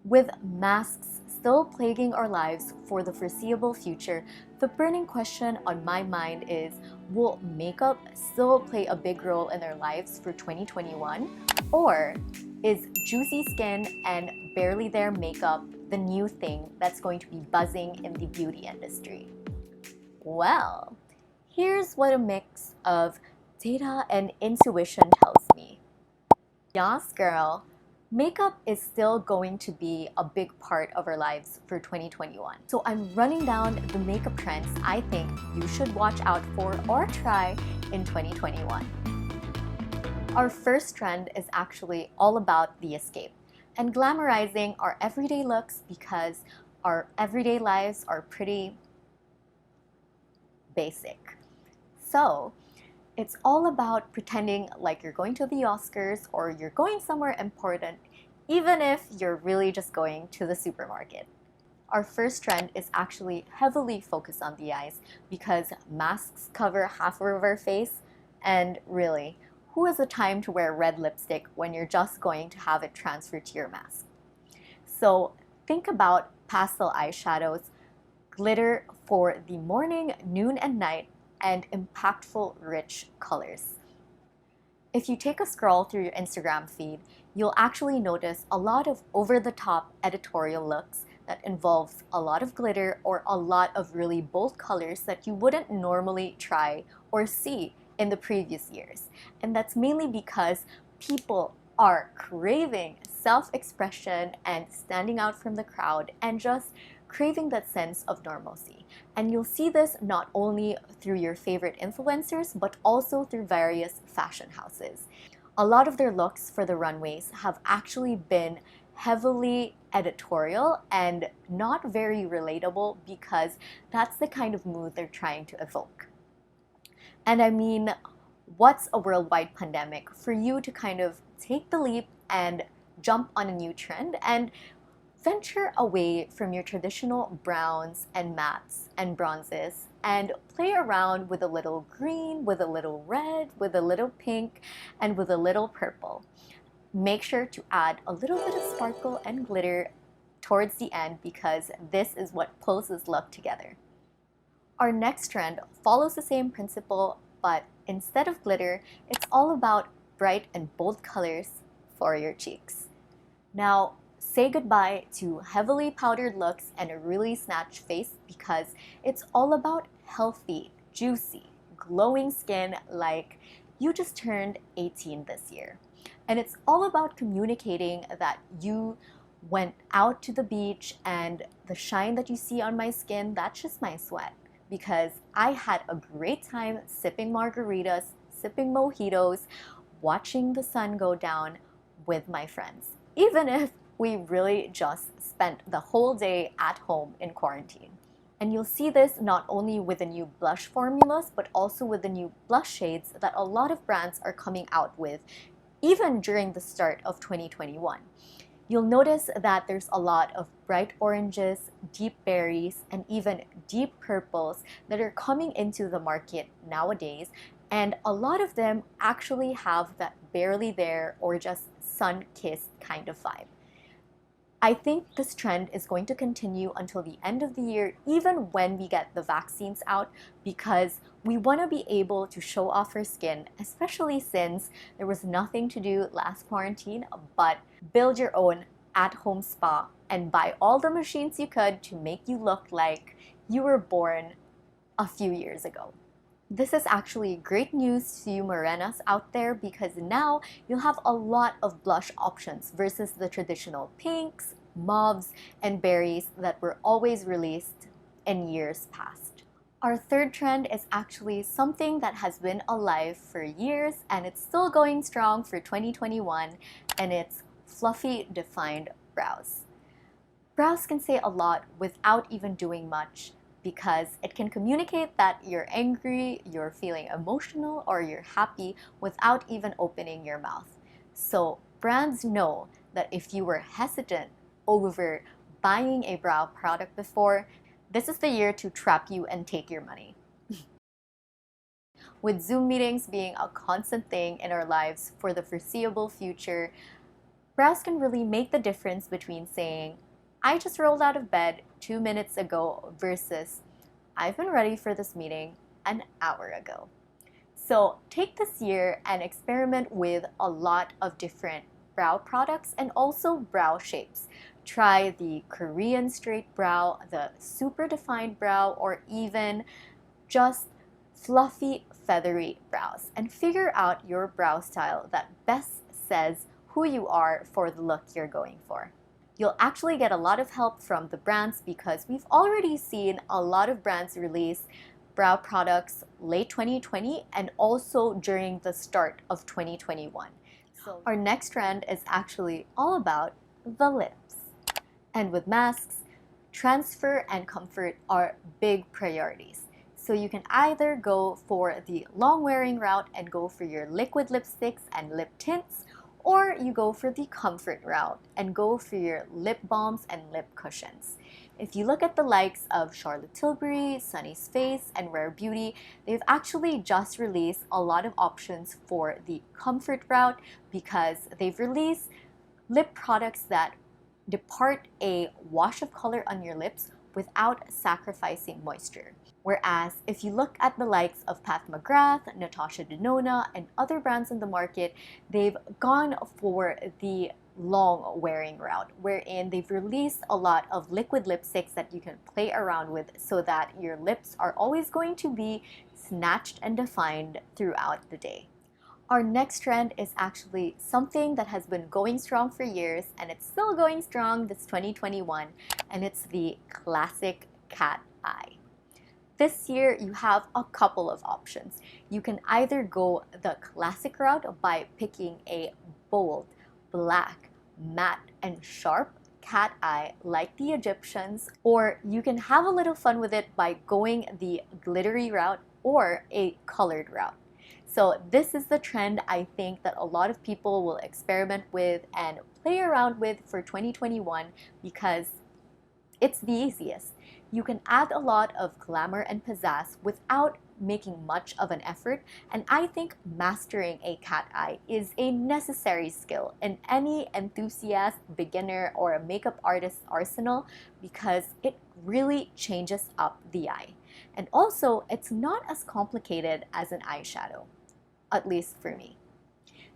With masks still plaguing our lives for the foreseeable future, the burning question on my mind is, will makeup still play a big role in our lives for 2021? Or is juicy skin and barely there makeup the new thing that's going to be buzzing in the beauty industry? Well, here's what a mix of data and intuition tells me. Yas, girl, makeup is still going to be a big part of our lives for 2021. So I'm running down the makeup trends I think you should watch out for or try in 2021. Our first trend is actually all about the escape and glamorizing our everyday looks because our everyday lives are pretty basic. So, it's all about pretending like you're going to the Oscars or you're going somewhere important, even if you're really just going to the supermarket. Our first trend is actually heavily focused on the eyes because masks cover half of our face, and really, who has the time to wear red lipstick when you're just going to have it transferred to your mask? So think about pastel eyeshadows, glitter for the morning, noon, and night, and impactful, rich colors. If you take a scroll through your Instagram feed, you'll actually notice a lot of over-the-top editorial looks that involves a lot of glitter or a lot of really bold colors that you wouldn't normally try or see in the previous years. And that's mainly because people are craving self-expression and standing out from the crowd and just craving that sense of normalcy. And you'll see this not only through your favorite influencers, but also through various fashion houses. A lot of their looks for the runways have actually been heavily editorial and not very relatable because that's the kind of mood they're trying to evoke. And I mean, what's a worldwide pandemic for you to kind of take the leap and jump on a new trend and venture away from your traditional browns and mattes and bronzes and play around with a little green, with a little red, with a little pink, and with a little purple. Make sure to add a little bit of sparkle and glitter towards the end because this is what pulls this look together. Our next trend follows the same principle, but instead of glitter, it's all about bright and bold colors for your cheeks. Now, say goodbye to heavily powdered looks and a really snatched face because it's all about healthy, juicy, glowing skin like you just turned 18 this year. And it's all about communicating that you went out to the beach and the shine that you see on my skin, that's just my sweat. Because I had a great time sipping margaritas, sipping mojitos, watching the sun go down with my friends, even if we really just spent the whole day at home in quarantine. And you'll see this not only with the new blush formulas, but also with the new blush shades that a lot of brands are coming out with, even during the start of 2021. You'll notice that there's a lot of bright oranges, deep berries, and even deep purples that are coming into the market nowadays, and a lot of them actually have that barely there or just sun-kissed kind of vibe. I think this trend is going to continue until the end of the year, even when we get the vaccines out, because we want to be able to show off our skin, especially since there was nothing to do last quarantine but build your own at-home spa and buy all the machines you could to make you look like you were born a few years ago. This is actually great news to you morenas out there because now you'll have a lot of blush options versus the traditional pinks, mauves, and berries that were always released in years past. Our third trend is actually something that has been alive for years and it's still going strong for 2021, and it's fluffy defined brows. Brows can say a lot without even doing much, because it can communicate that you're angry, you're feeling emotional, or you're happy without even opening your mouth. So brands know that if you were hesitant over buying a brow product before, this is the year to trap you and take your money. With Zoom meetings being a constant thing in our lives for the foreseeable future, Brows can really make the difference between saying, I just rolled out of bed 2 minutes ago versus I've been ready for this meeting an hour ago. So take this year and experiment with a lot of different brow products and also brow shapes. Try the Korean straight brow, the super defined brow, or even just fluffy, feathery brows, and figure out your brow style that best says who you are for the look you're going for. You'll actually get a lot of help from the brands because we've already seen a lot of brands release brow products late 2020 and also during the start of 2021. So our next trend is actually all about the lips. And with masks, transfer and comfort are big priorities. So you can either go for the long wearing route and go for your liquid lipsticks and lip tints, or you go for the comfort route and go for your lip balms and lip cushions. If you look at the likes of Charlotte Tilbury, Sunny's Face, and Rare Beauty, they've actually just released a lot of options for the comfort route because they've released lip products that depart a wash of color on your lips without sacrificing moisture. Whereas if you look at the likes of Pat McGrath, Natasha Denona, and other brands in the market, they've gone for the long wearing route, wherein they've released a lot of liquid lipsticks that you can play around with so that your lips are always going to be snatched and defined throughout the day. Our next trend is actually something that has been going strong for years and it's still going strong this 2021, and it's the classic cat eye. This year, you have a couple of options. You can either go the classic route by picking a bold, black, matte, and sharp cat eye like the Egyptians, or you can have a little fun with it by going the glittery route or a colored route. So this is the trend I think that a lot of people will experiment with and play around with for 2021 because it's the easiest. You can add a lot of glamour and pizzazz without making much of an effort, and I think mastering a cat eye is a necessary skill in any enthusiast, beginner, or a makeup artist's arsenal because it really changes up the eye. And also, it's not as complicated as an eyeshadow, at least for me.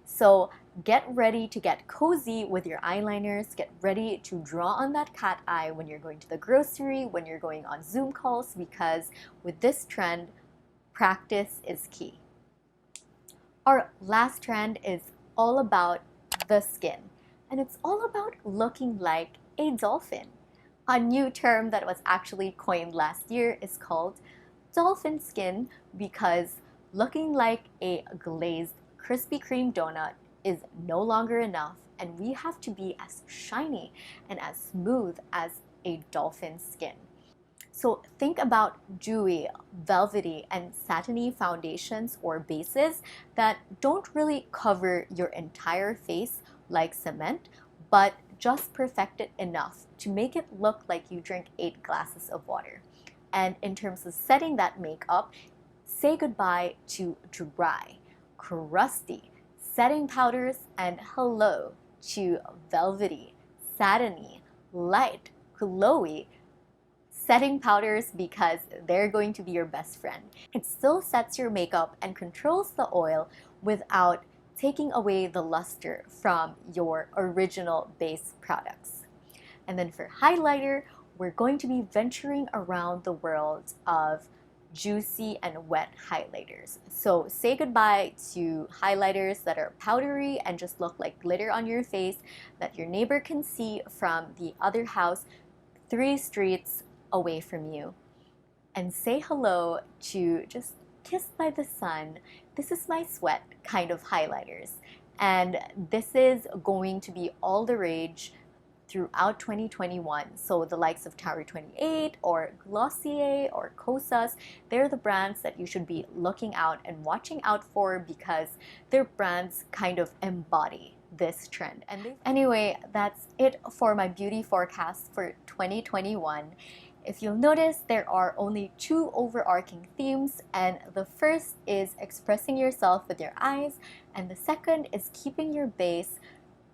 So get ready to get cozy with your eyeliners, get ready to draw on that cat eye when you're going to the grocery, when you're going on Zoom calls, because with this trend, practice is key. Our last trend is all about the skin, and it's all about looking like a dolphin. A new term that was actually coined last year is called Dolphin Skin because looking like a glazed Krispy Kreme donut is no longer enough, and we have to be as shiny and as smooth as a dolphin skin. So think about dewy, velvety, and satiny foundations or bases that don't really cover your entire face like cement, but just perfect it enough to make it look like you drink 8 glasses of water. And in terms of setting that makeup, say goodbye to dry, crusty setting powders and hello to velvety, satiny, light, glowy setting powders because they're going to be your best friend. It still sets your makeup and controls the oil without taking away the luster from your original base products. And then for highlighter, we're going to be venturing around the world of juicy and wet highlighters. So say goodbye to highlighters that are powdery and just look like glitter on your face that your neighbor can see from the other house 3 streets away from you. And say hello to just kissed by the sun, this is my sweat kind of highlighters. And this is going to be all the rage throughout 2021. So the likes of Tower 28 or Glossier or Kosas, they're the brands that you should be looking out and watching out for because their brands kind of embody this trend. And anyway, that's it for my beauty forecast for 2021. If you'll notice, there are only 2 overarching themes, and the first is expressing yourself with your eyes, and the second is keeping your base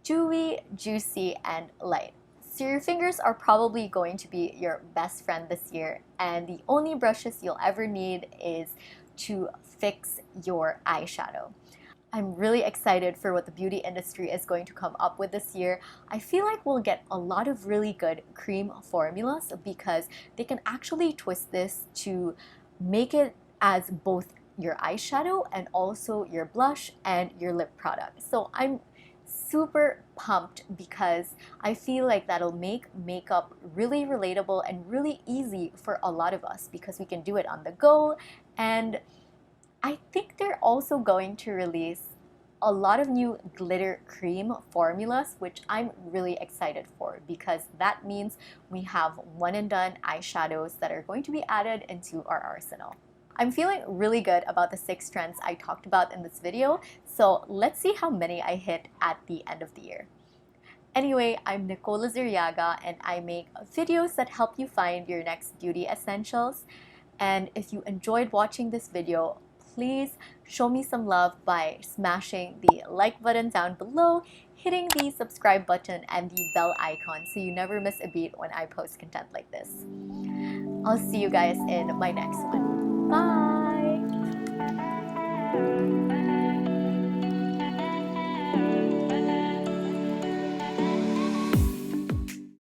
dewy, juicy, and light. So your fingers are probably going to be your best friend this year, and the only brushes you'll ever need is to fix your eyeshadow. I'm really excited for what the beauty industry is going to come up with this year. I feel like we'll get a lot of really good cream formulas because they can actually twist this to make it as both your eyeshadow and also your blush and your lip product. So I'm super pumped because I feel like that'll make makeup really relatable and really easy for a lot of us because we can do it on the go. And I think they're also going to release a lot of new glitter cream formulas, which I'm really excited for because that means we have one and done eyeshadows that are going to be added into our arsenal. I'm feeling really good about the 6 trends I talked about in this video, so let's see how many I hit at the end of the year. Anyway, I'm Nicola Zuriaga and I make videos that help you find your next beauty essentials. And if you enjoyed watching this video, please show me some love by smashing the like button down below, hitting the subscribe button and the bell icon so you never miss a beat when I post content like this. I'll see you guys in my next one. Bye!